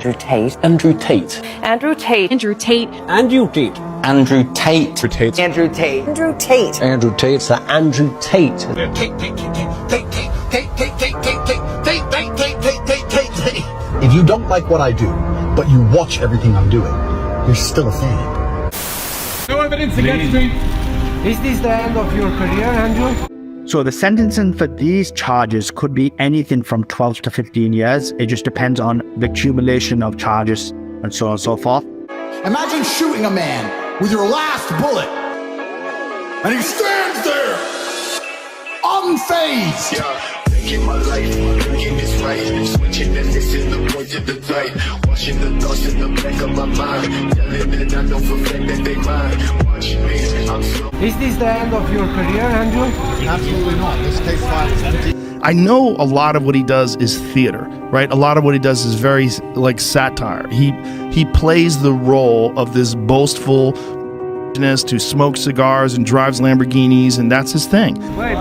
Andrew Tate. Andrew Tate. Andrew Tate. Andrew Tate. Andrew Tate. Andrew Tate. Andrew Tate. Andrew Tate. Andrew Tate. So Andrew Tate. If you don't like what I do, but you watch everything I'm doing, you're still a fan. No evidence against me. Is this the end of your career, Andrew? So the sentencing for these charges could be anything from 12 to 15 years. It just depends on the accumulation of charges and so on and so forth. Imagine shooting a man with your last bullet, and he stands there, unfazed. Thinking my life, thinking it's right. Switching and missing the point to the right. Watching the thoughts in the back of my mind. Telling that I know for a fact that they mine. Watch me, I'm so. Is this the end of your career, Andrew? Absolutely not. This case file is empty. I know a lot of what he does is theater, right? A lot of what he does is very like satire. He plays the role of this boastful who smokes cigars and drives Lamborghinis, and that's his thing. Wait.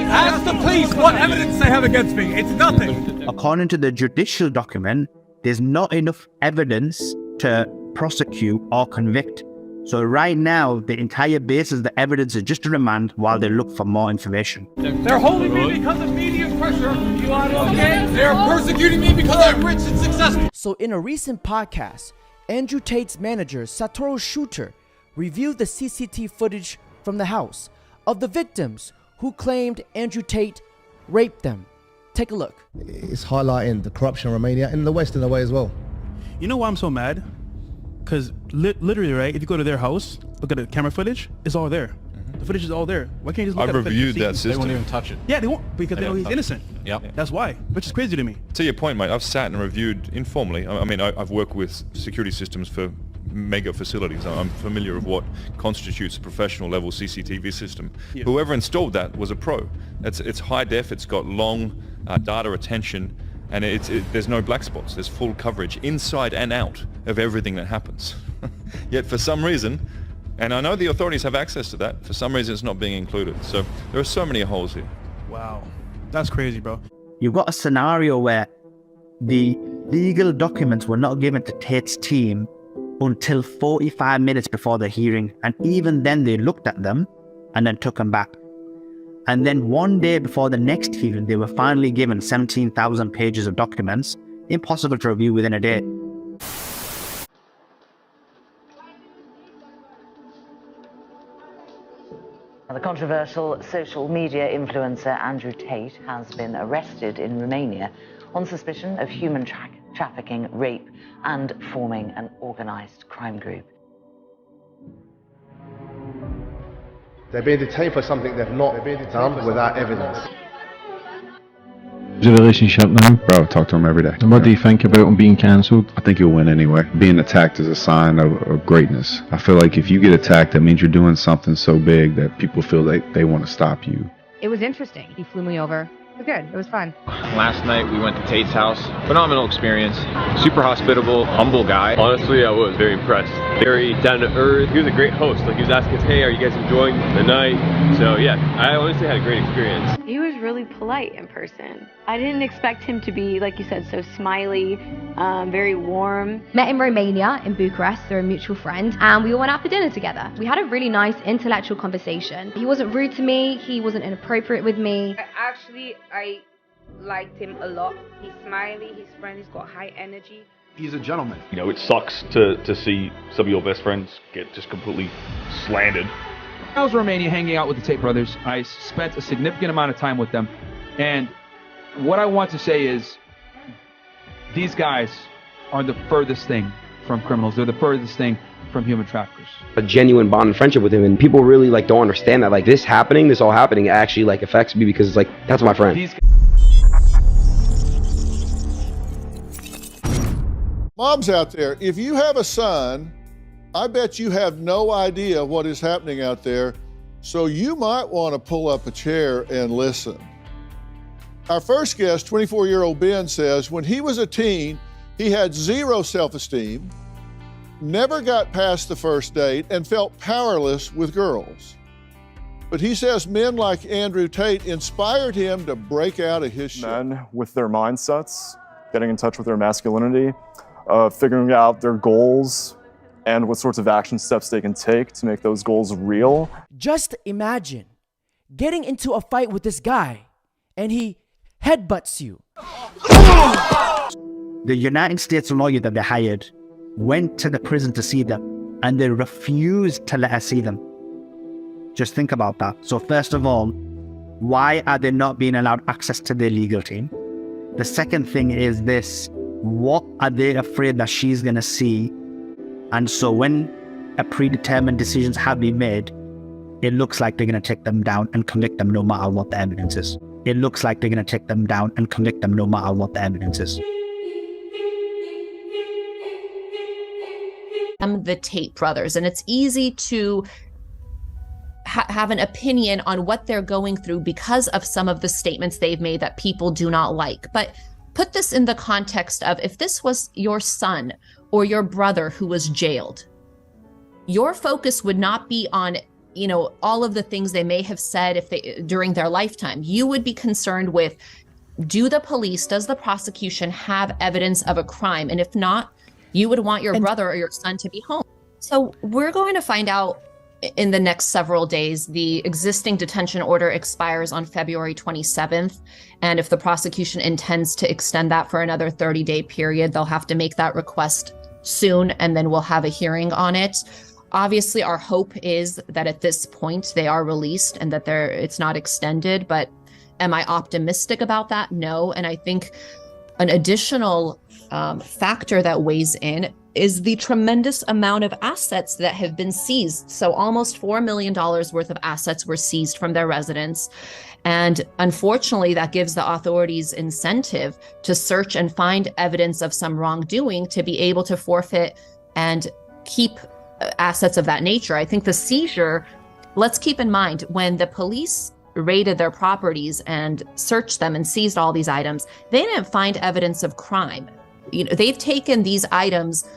Ask the police what evidence they have against me. It's nothing. According to the judicial document, there's not enough evidence to prosecute or convict. So right now, the entire basis of the evidence is just a remand while they look for more information. They're holding me because of media pressure. You are okay? They're persecuting me because I'm rich and successful. So in a recent podcast, Andrew Tate's manager, Satoru Shooter, reviewed the CCTV footage from the house of the victims who claimed Andrew Tate raped them. Take a look. It's highlighting the corruption in Romania and the West in a way as well. You know why I'm so mad? Because literally, right, if you go to their house, look at the camera footage, it's all there. The footage is all there. Why can't you just look at the footage? I've reviewed that system. They won't even touch it. Yeah, they won't, because they know he's innocent. Yep. That's why, which is crazy to me. To your point, mate, I've sat and reviewed informally. I mean, I've worked with security systems for mega facilities. I'm familiar with what constitutes a professional level CCTV system. Yeah. Whoever installed that was a pro. It's high def, it's got long data retention, and there's no black spots. There's full coverage inside and out of everything that happens. Yet for some reason, and I know the authorities have access to that, for some reason it's not being included. So there are so many holes here. Wow, that's crazy, bro. You've got a scenario where the legal documents were not given to Tate's team until 45 minutes before the hearing. And even then they looked at them and then took them back. And then one day before the next hearing, they were finally given 17,000 pages of documents, impossible to review within a day. The controversial social media influencer Andrew Tate has been arrested in Romania on suspicion of human trafficking, rape, and forming an organized crime group. They're being detained for something they've not done without evidence. Do you have a relationship now? Bro, I talk to him every day. And what do you think about him being cancelled? I think he'll win anyway. Being attacked is a sign of greatness. I feel like if you get attacked, that means you're doing something so big that people feel like they want to stop you. It was interesting. He flew me over. It was good. It was fun. Last night we went to Tate's house. Phenomenal experience. Super hospitable, humble guy. Honestly, I was very impressed. Very down to earth. He was a great host. Like, he was asking us, hey, are you guys enjoying the night? So yeah, I honestly had a great experience. He was really polite in person. I didn't expect him to be, like you said, so smiley, very warm. Met in Romania, in Bucharest, through a mutual friend, and we all went out for dinner together. We had a really nice intellectual conversation. He wasn't rude to me, he wasn't inappropriate with me. I liked him a lot. He's smiley, he's friendly, he's got high energy. He's a gentleman. You know, it sucks to see some of your best friends get just completely slandered. I was in Romania hanging out with the Tate brothers. I spent a significant amount of time with them. And what I want to say is, these guys are the furthest thing from criminals. They're the furthest thing from human traffickers. A genuine bond and friendship with him, and people really don't understand that this all happening actually affects me, because it's that's my friend. Moms out there, if you have a son, I bet you have no idea what is happening out there, so you might want to pull up a chair and listen. Our first guest, 24-year-old Ben, says when he was a teen, he had zero self-esteem, never got past the first date, and felt powerless with girls. But he says men like Andrew Tate inspired him to break out of his shell. Men with their mindsets getting in touch with their masculinity, figuring out their goals and what sorts of action steps they can take to make those goals real. Just imagine getting into a fight with this guy and he headbutts you. The United States lawyer that they hired went to the prison to see them, and they refused to let us see them. Just think about that. So first of all, why are they not being allowed access to their legal team? The second thing is this: what are they afraid that she's going to see? And so when a predetermined decisions have been made, it looks like they're going to take them down and convict them no matter what the evidence is. It looks like they're going to take them down and convict them no matter what the evidence is. The Tate brothers, and it's easy to have an opinion on what they're going through because of some of the statements they've made that people do not like. But put this in the context of, if this was your son or your brother who was jailed, your focus would not be on, you know, all of the things they may have said during their lifetime. You would be concerned with, does the prosecution have evidence of a crime? And if not, you would want your brother or your son to be home. So we're going to find out in the next several days. The existing detention order expires on February 27th. And if the prosecution intends to extend that for another 30-day period, they'll have to make that request soon, and then we'll have a hearing on it. Obviously, our hope is that at this point they are released and that it's not extended. But am I optimistic about that? No. And I think an additional factor that weighs in is the tremendous amount of assets that have been seized. So almost $4 million worth of assets were seized from their residence. And unfortunately, that gives the authorities incentive to search and find evidence of some wrongdoing to be able to forfeit and keep assets of that nature. I think the seizure, let's keep in mind, when the police raided their properties and searched them and seized all these items, they didn't find evidence of crime. You know, they've taken these items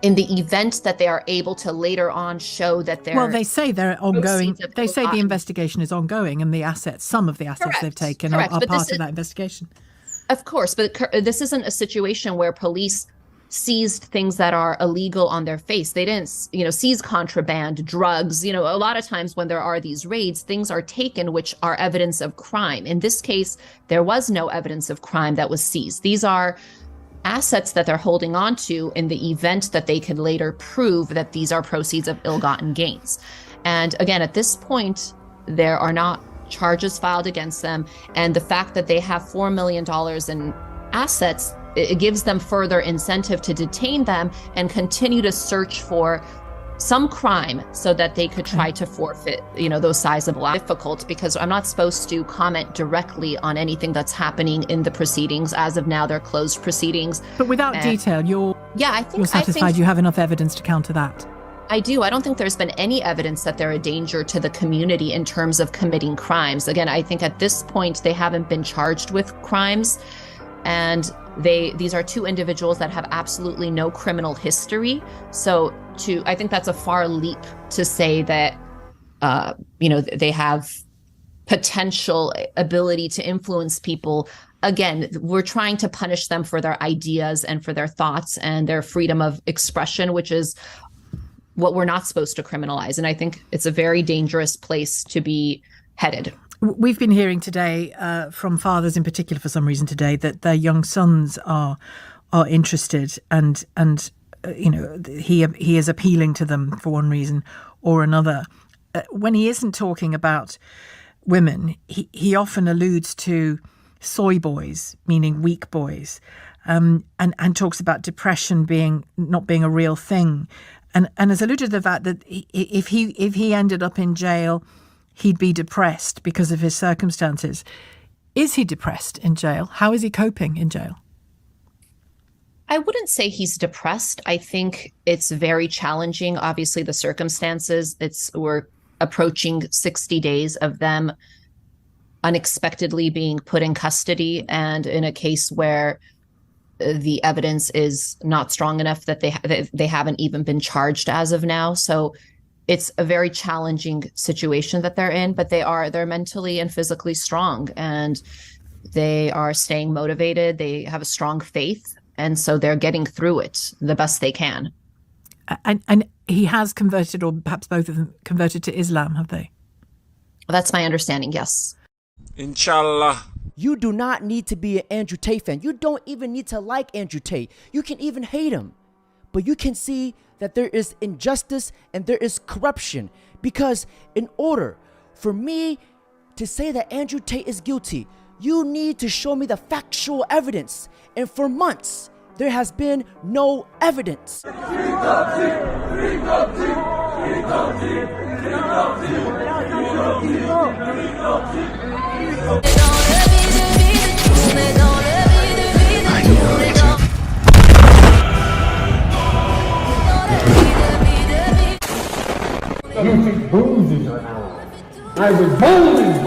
in the event that they are able to later on show that they're... Well, they say they're ongoing. They say the investigation is ongoing, and the assets, some of the assets they've taken are part of that investigation. Of course, but this isn't a situation where police seized things that are illegal on their face. They didn't, seize contraband, drugs. A lot of times when there are these raids, things are taken which are evidence of crime. In this case, there was no evidence of crime that was seized. These are assets that they're holding on to in the event that they can later prove that these are proceeds of ill-gotten gains. And again, at this point, there are not charges filed against them. And the fact that they have $4 million in assets, it gives them further incentive to detain them and continue to search for some crime so that they could try to forfeit, those sizable assets. Difficult because I'm not supposed to comment directly on anything that's happening in the proceedings. As of now, they're closed proceedings. But without detail, you're satisfied you have enough evidence to counter that? I do. I don't think there's been any evidence that they're a danger to the community in terms of committing crimes. Again, I think at this point, they haven't been charged with crimes. And these are two individuals that have absolutely no criminal history. So I think that's a far leap to say that, they have potential ability to influence people. Again, we're trying to punish them for their ideas and for their thoughts and their freedom of expression, which is what we're not supposed to criminalize. And I think it's a very dangerous place to be headed. We've been hearing today from fathers in particular, for some reason today, that their young sons are interested and he is appealing to them for one reason or another. When he isn't talking about women, he often alludes to soy boys, meaning weak boys, and talks about depression not being a real thing, and has alluded to the fact that if he ended up in jail, he'd be depressed because of his circumstances. Is he depressed in jail? How is he coping in jail? I wouldn't say he's depressed. I think it's very challenging. Obviously, the circumstances, we're approaching 60 days of them unexpectedly being put in custody, and in a case where the evidence is not strong enough that they haven't even been charged as of now. So it's a very challenging situation that they're in, but they're mentally and physically strong. And They are staying motivated. They have a strong faith. And so they're getting through it the best they can. And he has converted, or perhaps both of them converted to Islam, have they? That's my understanding, yes. Inshallah. You do not need to be an Andrew Tate fan. You don't even need to like Andrew Tate. You can even hate him. But you can see that there is injustice and there is corruption. Because in order for me to say that Andrew Tate is guilty, you need to show me the factual evidence. And for months, there has been no evidence. I was born